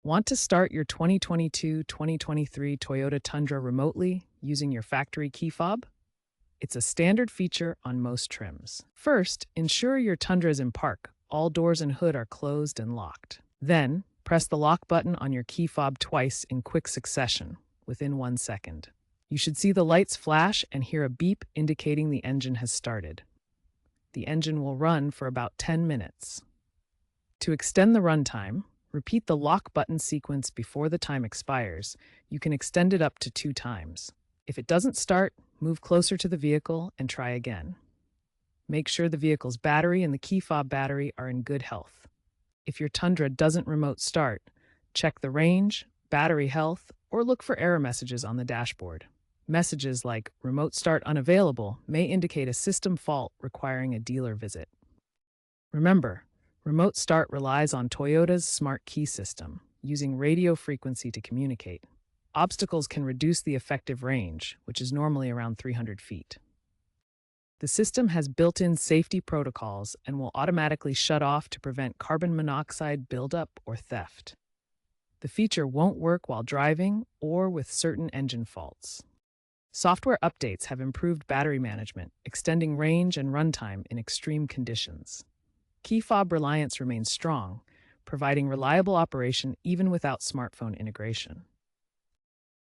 Want to start your 2022-2023 Toyota Tundra remotely using your factory key fob? It's a standard feature on most trims. First, ensure your Tundra is in park. All doors and hood are closed and locked. Then, press the lock button on your key fob twice in quick succession, within 1 second. You should see the lights flash and hear a beep indicating the engine has started. The engine will run for about 10 minutes. To extend the runtime, repeat the lock button sequence before the time expires. You can extend it up to 2 times. If it doesn't start, move closer to the vehicle and try again. Make sure the vehicle's battery and the key fob battery are in good health. If your Tundra doesn't remote start, check the range, battery health, or look for error messages on the dashboard. Messages like "remote start unavailable" may indicate a system fault requiring a dealer visit. Remember, remote start relies on Toyota's smart key system, using radio frequency to communicate. Obstacles can reduce the effective range, which is normally around 300 feet. The system has built-in safety protocols and will automatically shut off to prevent carbon monoxide buildup or theft. The feature won't work while driving or with certain engine faults. Software updates have improved battery management, extending range and runtime in extreme conditions. Key fob reliance remains strong, providing reliable operation even without smartphone integration.